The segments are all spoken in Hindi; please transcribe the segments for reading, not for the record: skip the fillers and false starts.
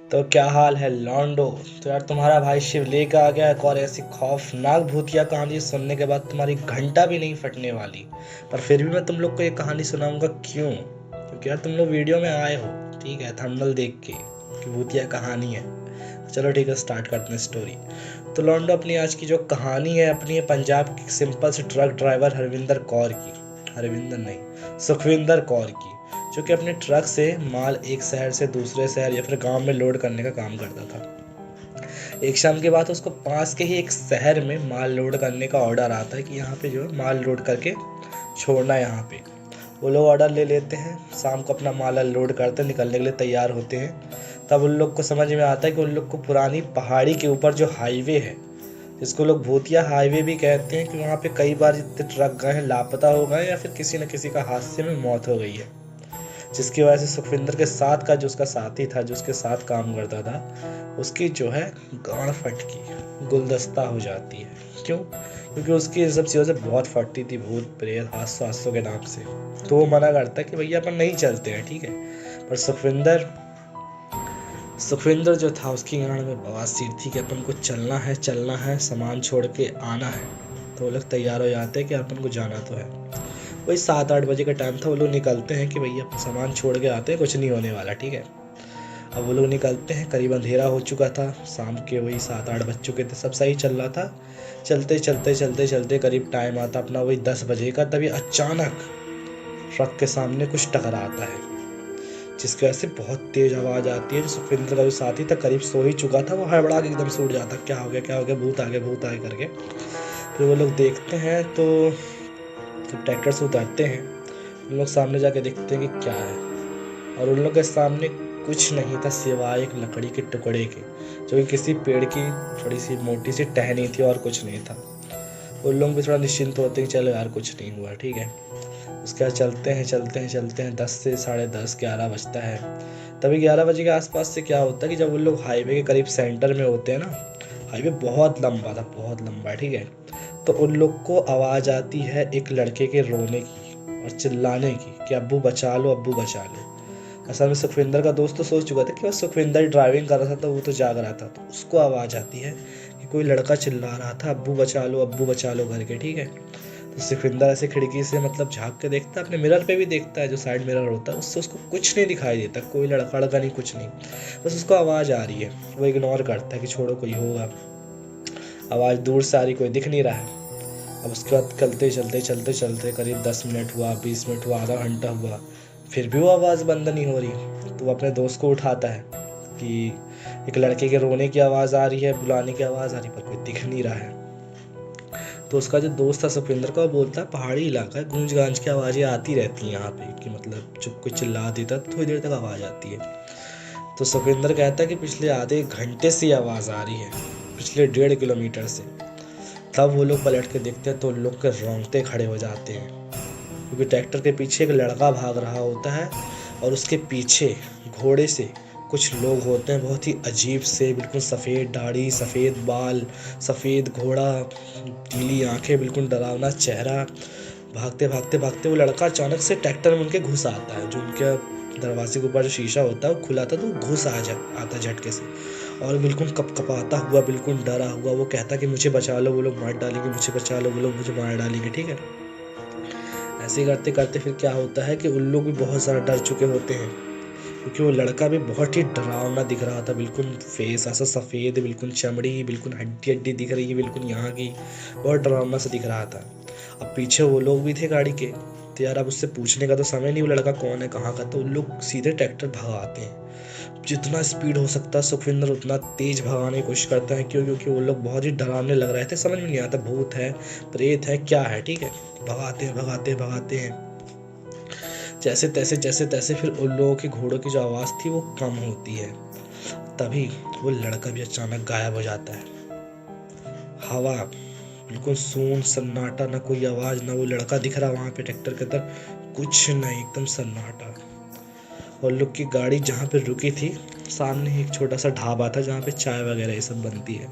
तो क्या हाल है लॉन्डो। तो यार तुम्हारा भाई शिव लेकर आ गया है और ऐसी खौफनाक भूतिया कहानी सुनने के बाद तुम्हारी घंटा भी नहीं फटने वाली। पर फिर भी मैं तुम लोग को ये कहानी सुनाऊंगा। क्यों? क्योंकि यार तुम लोग वीडियो में आए हो, ठीक है, थंबनेल देख के कि भूतिया कहानी है। चलो ठीक है, स्टार्ट करते हैं स्टोरी। तो लॉन्डो, अपनी आज की जो कहानी है अपनी है पंजाब की सिंपल से ट्रक ड्राइवर हरविंदर कौर की। हरविंदर नहीं, सुखविंदर कौर की, जो कि अपने ट्रक से माल एक शहर से दूसरे शहर या फिर गांव में लोड करने का काम करता था। एक शाम के बाद उसको पास के ही एक शहर में माल लोड करने का ऑर्डर आता है कि यहाँ पे जो है माल लोड करके छोड़ना है यहाँ पे। वो लोग ऑर्डर ले लेते हैं, शाम को अपना माल लोड करते निकलने के लिए तैयार होते हैं। तब उन लोग को समझ में आता है कि उन लोग को पुरानी पहाड़ी के ऊपर जो हाईवे है, जिसको लोग भूतिया हाईवे भी कहते हैं, कि वहाँ पे कई बार जितने ट्रक गए हैं लापता हो गए या फिर किसी न किसी का हादसे में मौत हो गई है। जिसकी वजह से सुखविंदर के साथ का जो उसका साथी था, जो उसके साथ काम करता था, उसकी जो है गांड फटकी गुलदस्ता हो जाती है। क्यों? क्योंकि उसकी इन सब चीज़ों से बहुत फटती थी, भूत प्रेत हादसों हादसों के नाम से। तो वो मना करता है कि भैया अपन नहीं चलते हैं, ठीक है। पर सुखविंदर सुखविंदर जो था, उसकी गांड में बवासीर थी कि अपन को चलना है, सामान छोड़ के आना है। तो वो लोग तैयार हो जाते हैं कि अपन को जाना तो है। वही 7-8 बजे का टाइम था। वो लोग निकलते हैं कि भैया सामान छोड़ के आते हैं, कुछ नहीं होने वाला, ठीक है। अब वो लोग निकलते हैं, करीब अंधेरा हो चुका था, शाम के वही 7-8 बज चुके थे, सब सही चल रहा था। चलते चलते चलते चलते करीब टाइम आता अपना वही 10 बजे का, तभी अचानक ट्रक के सामने कुछ टकराता है, जिसकी वजह से बहुत तेज आवाज आती है। जो सुखविंदर का जो साथी था, करीब सो ही चुका था, वो हड़बड़ा के एकदम से उठ जाता, क्या हो गया क्या हो गया, भूत आ गया भूत आ गया करके। फिर वो लोग देखते हैं, तो जब ट्रैक्टर से उतरते हैं, उन लोग सामने जाके देखते हैं कि क्या है। और उन लोग के सामने कुछ नहीं था सिवाय एक लकड़ी के टुकड़े के, जो कि किसी पेड़ की थोड़ी सी मोटी सी टहनी थी, और कुछ नहीं था। उन लोग भी थोड़ा निश्चिंत होते हैं, चलो यार कुछ नहीं हुआ, ठीक है। उसके बाद चलते हैं 10 से 10:30 11 बजता है। तभी 11 बजे के आसपास से क्या होता है कि जब उन लोग हाईवे के करीब सेंटर में होते हैं ना, हाईवे बहुत लंबा था, बहुत लंबा, ठीक है। तो उन लोग को आवाज़ आती है एक लड़के के रोने की और चिल्लाने की कि अब्बू बचा लो, अब्बू बचा लो। असल में सुखविंदर का दोस्त तो सोच चुका था कि बस सुखविंदर ड्राइविंग कर रहा था, तो वो तो जाग रहा था। तो उसको आवाज़ आती है कि कोई लड़का चिल्ला रहा था अब्बू बचा लो करके, ठीक है। तो सुखविंदर ऐसे खिड़की से मतलब झाँक के देखता है, अपने मिरर पे भी देखता है, जो साइड मिरर होता है, उससे उसको कुछ नहीं दिखाई देता, कोई लड़का लड़का नहीं, कुछ नहीं। बस उसको आवाज़ आ रही है, वो इग्नोर करता है कि छोड़ो कोई होगा। आवाज़ दूर से आ रही, कोई दिख नहीं रहा है। अब उसके बाद चलते करीब 10 मिनट हुआ, 20 मिनट हुआ, आधा घंटा हुआ, फिर भी वो आवाज़ बंद नहीं हो रही। तो वो अपने दोस्त को उठाता है कि एक लड़के के रोने की आवाज़ आ रही है, बुलाने की आवाज़ आ रही, पर कोई दिख नहीं रहा है। तो उसका जो दोस्त था सुखविंदर का, वो बोलता है पहाड़ी इलाका है, गूंज गांज की आवाज़ें आती रहती हैं यहाँ पे, कि मतलब जब कोई चिल्ला देता तो थोड़ी देर तक आवाज़ आती है। तो सुखविंदर कहता है कि पिछले आधे घंटे से आवाज़ आ रही है, पिछले 1.5 किलोमीटर से। तब वो लोग पलट के देखते हैं तो उन लोग के रोंगटे खड़े हो जाते हैं, क्योंकि ट्रैक्टर के पीछे एक लड़का भाग रहा होता है, और उसके पीछे घोड़े से कुछ लोग होते हैं, बहुत ही अजीब से, बिल्कुल सफ़ेद दाढ़ी, सफ़ेद बाल, सफ़ेद घोड़ा, नीली आंखें, बिल्कुल डरावना चेहरा। भागते भागते भागते वो लड़का अचानक से ट्रैक्टर में उनके घुस आता है। जो उनके दरवाजे के ऊपर जो शीशा होता है वो खुला था, तो वो घुस आता झटके से, और बिल्कुल कपकपाता हुआ, बिल्कुल डरा हुआ वो कहता कि मुझे बचा लो, वो लोग मार डालेंगे, मुझे बचा लो, वो लोग मुझे मार डालेंगे, ठीक है। ऐसे करते करते फिर क्या होता है कि उन लोग भी बहुत ज़्यादा डर चुके होते हैं, क्योंकि वो लड़का भी बहुत ही डरावना दिख रहा था, बिल्कुल फेस ऐसा सफ़ेद, बिल्कुल चमड़ी बिल्कुल हड्डी हड्डी दिख रही है, बिल्कुल यहाँ की, बहुत डरावना सा दिख रहा था। अब पीछे वो लोग भी थे गाड़ी के, तो यार अब उससे पूछने का तो समय नहीं, वो लड़का कौन है कहाँ का। तो उन लोग सीधे ट्रैक्टर भगाते हैं, जितना स्पीड हो सकता है सुखविंदर उतना तेज भगाने की कोशिश करता है। क्यों? क्योंकि वो लोग बहुत ही डरावने लग रहे थे, समझ में नहीं आता भूत है प्रेत है क्या है, ठीक है। भगाते हैं जैसे तैसे फिर उन लोगों के घोड़ों की जो आवाज़ थी वो कम होती है। तभी वो लड़का भी अचानक गायब हो जाता है। हवा बिल्कुल सून सन्नाटा, ना कोई आवाज़, ना वो लड़का दिख रहा वहाँ पे ट्रैक्टर के अंदर, कुछ नहीं, एकदम सन्नाटा। और लोग की गाड़ी जहाँ पे रुकी थी, सामने ही एक छोटा सा ढाबा था जहाँ पे चाय वगैरह ये सब बनती है।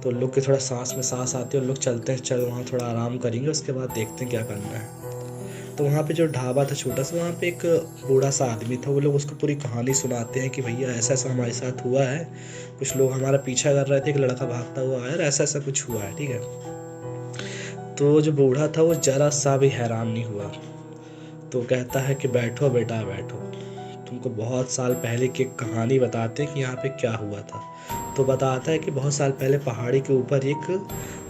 तो लोग के थोड़ा सांस में सांस आती है, और लोग चलते हैं, चल वहाँ थोड़ा आराम करेंगे, उसके बाद देखते हैं क्या करना है। तो वहाँ पे जो ढाबा था छोटा सा, वहाँ पे एक बूढ़ा सा आदमी था। वो लोग उसको पूरी कहानी सुनाते हैं कि भैया ऐसा ऐसा हमारे साथ हुआ है, कुछ लोग हमारा पीछा कर रहे थे, एक लड़का भागता हुआ आया और ऐसा ऐसा कुछ हुआ है, ठीक है। तो जो बूढ़ा था वो जरा सा भी हैरान नहीं हुआ। तो कहता है कि बैठो बेटा बैठो, तुमको बहुत साल पहले की एक कहानी बताते कि यहाँ पे क्या हुआ था। तो बताता है कि बहुत साल पहले पहाड़ी के ऊपर एक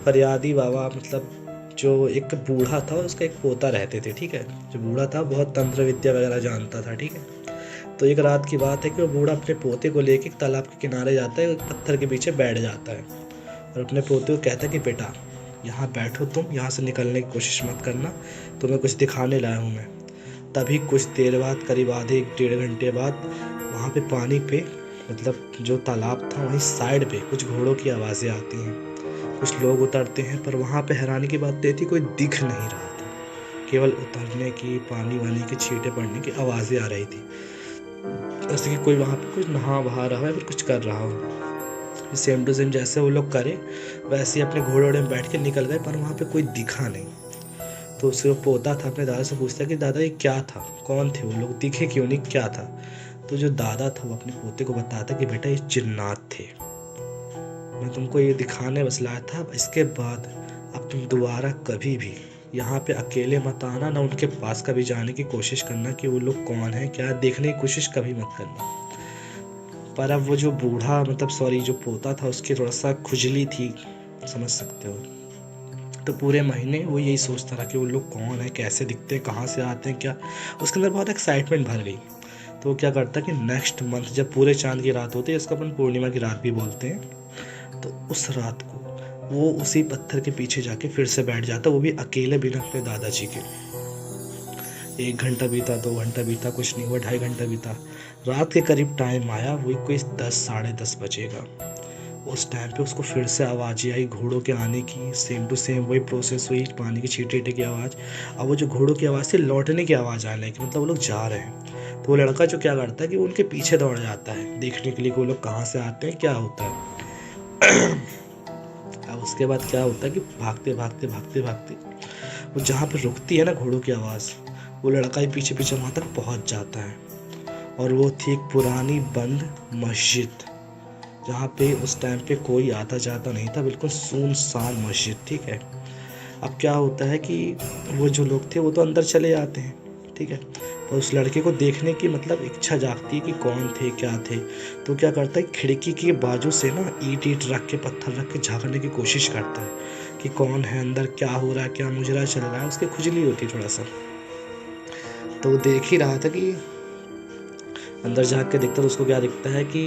फरियादी बाबा, मतलब जो एक बूढ़ा था उसका एक पोता रहते थे, ठीक है। जो बूढ़ा था बहुत तंत्र विद्या वगैरह जानता था, ठीक है। तो एक रात की बात है कि वो बूढ़ा अपने पोते को लेके एक तालाब के किनारे जाता है, एक पत्थर के पीछे बैठ जाता है और अपने पोते को कहता है कि बेटा यहाँ बैठो, तुम यहाँ से निकलने की कोशिश मत करना, तुम्हें कुछ दिखाने लाया हूँ मैं। तभी कुछ देर बाद, करीब आधे 1-1.5 घंटे बाद, वहाँ पे पानी पे, मतलब जो तालाब था वहीं साइड पे कुछ घोड़ों की आवाज़ें आती हैं। कुछ लोग उतरते हैं, पर वहाँ पे हैरानी की बात ये थी कोई दिख नहीं रहा था। केवल उतरने की, पानी वानी के छींटे पड़ने की आवाज़ें आ रही थी, जैसे कि कोई वहाँ पे कुछ नहा बहा रहा हो या फिर कुछ कर रहा हो। सेम टू सेम जैसे वो लोग करे वैसे ही अपने घोड़े में बैठ के निकल गए, पर वहाँ पे कोई दिखा नहीं। तो उससे वो पोता था अपने दादा से पूछता कि दादा ये क्या था, कौन थे वो लोग, दिखे क्यों नहीं, क्या था। तो जो दादा था वो अपने पोते को बताता कि बेटा ये जिन्नात थे, मैं तुमको ये दिखाने बस लाया था। इसके बाद अब तुम दोबारा कभी भी यहाँ पे अकेले मत आना, ना उनके पास कभी जाने की कोशिश करना कि वो लोग कौन है क्या, देखने की कोशिश कभी मत करना। पर अब वो जो बूढ़ा, मतलब सॉरी जो पोता था, उसकी थोड़ा सा खुजली थी, समझ सकते हो। तो पूरे महीने वो यही सोचता रहा कि वो लोग कौन है, कैसे दिखते हैं, कहाँ से आते हैं, क्या। उसके अंदर बहुत एक्साइटमेंट भर गई। तो वो क्या करता कि नेक्स्ट मंथ जब पूरे चांद की रात होती है, इसको अपन पूर्णिमा की रात भी बोलते हैं, तो उस रात को वो उसी पत्थर के पीछे जाके फिर से बैठ जाता, वो भी अकेले, बिना अपने दादाजी के। 1 घंटा बीता, 2 घंटा बीता, कुछ नहीं हुआ, 2.5 घंटा बीता। रात के करीब टाइम आया, वही कोई 10-10:30 बजेगा। उस टाइम पे उसको फिर से आवाज़ें आई घोड़ों के आने की, सेम टू सेम वही प्रोसेस हुई, पानी की छींटे की आवाज़। अब वो जो घोड़ों की आवाज़ से लौटने की आवाज़ आने लगी, मतलब वो लोग जा रहे हैं। तो वो लड़का जो क्या करता है कि वो उनके पीछे दौड़ जाता है देखने के लिए कि वो लोग कहाँ से आते हैं, क्या होता है। अब उसके बाद क्या होता है कि भागते भागते भागते भागते वो जहाँ पे रुकती है ना घोड़ों की आवाज़, वो लड़का ही पीछे पीछे वहाँ तक पहुँच जाता है। और वो थी एक पुरानी बंद मस्जिद, जहाँ पे उस टाइम पे कोई आता जाता नहीं था, बिल्कुल सुनसान मस्जिद, ठीक है। अब क्या होता है कि वो जो लोग थे वो तो अंदर चले जाते हैं, ठीक है। तो उस लड़के को देखने की मतलब इच्छा जागती है कि कौन थे, क्या थे। तो क्या करता है, खिड़की के बाजू से ना ईंट रख के, पत्थर रख के झाँकने की कोशिश करता है कि कौन है अंदर, क्या हो रहा है, क्या मुजरा चल रहा है। उसकी खुजली होती थोड़ा सा, तो वो देख ही रहा था कि अंदर झाँक के देखता, तो उसको क्या दिखता है कि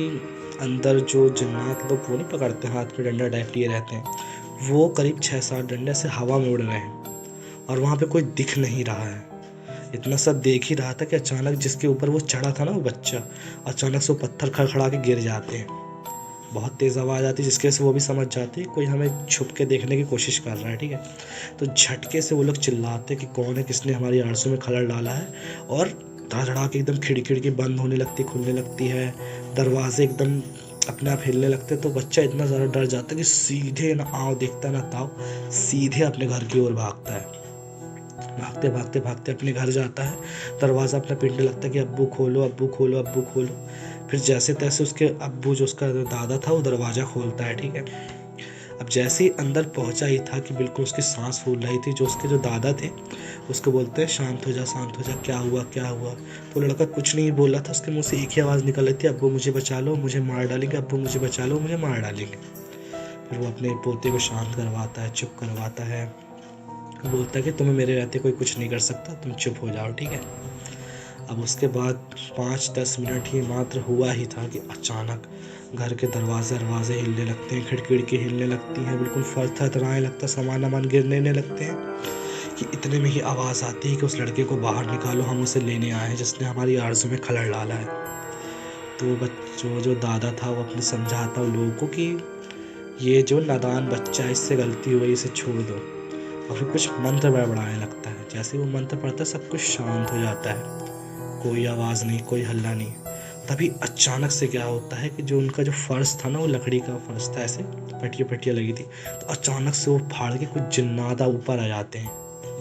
अंदर जो जिन्नात लोग वो नहीं पकड़ते, हाथ में डंडा टाइप लिए रहते हैं, वो करीब 6-7 डंडे से हवा में उड़ रहे हैं और वहाँ पे कोई दिख नहीं रहा है। इतना सब देख ही रहा था कि अचानक जिसके ऊपर वो चढ़ा था ना, वो बच्चा, अचानक से वो पत्थर खड़खड़ा के गिर जाते हैं। बहुत तेज़ आवाज़ आती है, जिसके से वो भी समझ जाते हैं कोई हमें छुप के देखने की कोशिश कर रहा है, ठीक है। तो झटके से वो लोग चिल्लाते कि कौन है, किसने हमारी आरज़ू में खलल डाला है। और धड़ाधड़ा के एकदम खिड़की बंद होने लगती, खुलने लगती है, दरवाजे एकदम अपने आप हिलने लगते। तो बच्चा इतना ज़्यादा डर जाता है कि सीधे ना आओ देखता ना ताओ, सीधे अपने घर की ओर भागता है। भागते भागते भागते अपने घर जाता है, दरवाज़ा अपना पीटने लगता है कि अब्बू खोलो, अब्बू खोलो, अब्बू खोलो। फिर जैसे तैसे उसके अब्बू, जो उसका दादा था, वो दरवाज़ा खोलता है, ठीक है। अब जैसे ही अंदर पहुंचा ही था कि बिल्कुल उसकी सांस फूल रही थी, जो उसके जो दादा थे उसको बोलते हैं शांत हो जा, शांत हो जा, क्या हुआ क्या हुआ। तो लड़का कुछ नहीं बोल रहा था, उसके मुंह से एक ही आवाज़ निकल रही थी, अब्बू मुझे बचा लो, मुझे मार डालेंगे, अब्बू मुझे बचा लो, मुझे मार डालेंगे। फिर वो अपने पोते को शांत करवाता है, चुप करवाता है, बोलता है कि तुम्हें मेरे रहते कोई कुछ नहीं कर सकता, तुम चुप हो जाओ, ठीक है। अब उसके बाद 5-10 मिनट ही मात्र हुआ ही था कि अचानक घर के दरवाजे हिलने लगते हैं, खिड़की हिलने लगती हैं, बिल्कुल फर्श थरथराने लगता, सामान गिरने लगते हैं। कि इतने में ही आवाज़ आती है कि उस लड़के को बाहर निकालो, हम उसे लेने आए हैं, जिसने हमारी आरज़ू में खलल डाला है। तो बच्चों, जो दादा था वो अपने समझाता उन लोगों को कि ये जो नादान बच्चा है, इससे गलती हुई, इसे छोड़ दो। और फिर कुछ मंत्र बड़बड़ाने लगता है। जैसे वो मंत्र पढ़ता है सब कुछ शांत हो जाता है, कोई आवाज़ नहीं, कोई हल्ला नहीं। तभी अचानक से क्या होता है कि जो उनका जो फर्श था ना, वो लकड़ी का फर्श था, ऐसे पट्टियाँ लगी थी। तो अचानक से वो फाड़ के कुछ जिन्नात ऊपर आ जाते हैं,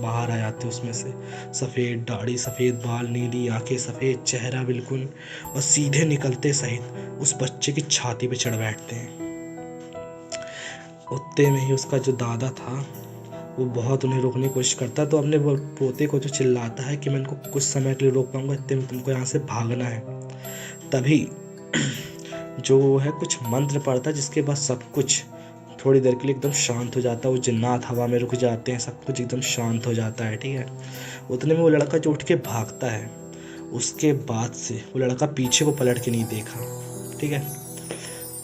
बाहर आ जाते उसमें से। सफ़ेद दाढ़ी, सफ़ेद बाल, नीली आंखें, सफ़ेद चेहरा बिल्कुल, और सीधे निकलते सहित उस बच्चे की छाती पे चढ़ बैठते हैं। उतने में ही उसका जो दादा था वो बहुत उन्हें रोकने की कोशिश करता है, तो अपने पोते को जो चिल्लाता है कि मैं इनको कुछ समय के लिए रोक पाऊंगा, इतने में तुमको यहाँ से भागना है। तभी जो है कुछ मंत्र पढ़ता है जिसके बाद सब कुछ थोड़ी देर के लिए एकदम शांत हो जाता है। वो जिन्नात हवा में रुक जाते हैं, सब कुछ एकदम शांत हो जाता है। ठीक है, उतने में वो लड़का जो उठ के भागता है, उसके बाद से वो लड़का पीछे को पलट के नहीं देखा। ठीक है,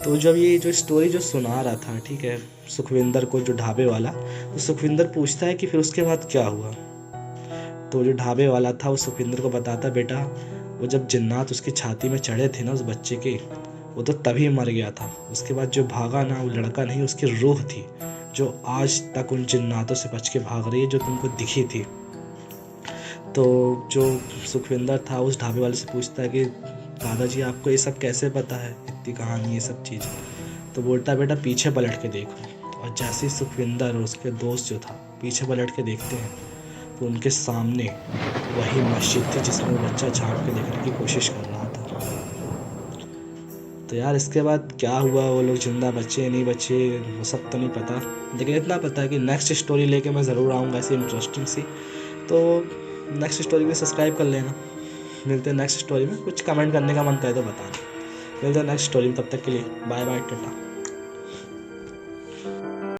तो जब ये जो स्टोरी जो सुना रहा था, ठीक है, सुखविंदर को, जो ढाबे वाला, तो सुखविंदर पूछता है कि फिर उसके बाद क्या हुआ। तो जो ढाबे वाला था वो सुखविंदर को बताता, बेटा वो जब जिन्नात उसकी छाती में चढ़े थे ना उस बच्चे के, वो तो तभी मर गया था। उसके बाद जो भागा ना, वो लड़का नहीं, उसकी रूह थी जो आज तक उन जिन्नातों से बच के भाग रही है, जो तुमको दिखी थी। तो जो सुखविंदर था उस ढाबे वाले से पूछता है कि दादाजी आपको ये सब कैसे पता है, इतनी कहानी, ये सब चीज़। तो बोलता है बेटा पीछे पलट के देखो। और जैसे ही सुखविंदर और उसके दोस्त जो था पीछे पलट के देखते हैं, तो उनके सामने वही मस्जिद थी जिसमें वो बच्चा झांक के देखने की कोशिश कर रहा था। तो यार इसके बाद क्या हुआ, वो लोग जिंदा बचे नहीं बचे, वो सब तो नहीं पता, लेकिन इतना पता है कि नेक्स्ट स्टोरी लेके मैं ज़रूर आऊँगा ऐसी इंटरेस्टिंग सी। तो नेक्स्ट स्टोरी के लिए सब्सक्राइब कर लेना। मिलते हैं नेक्स्ट स्टोरी में। कुछ कमेंट करने का मन करे तो बताना। मिलते हैं नेक्स्ट स्टोरी में, तब तक के लिए बाय बाय, टाटा।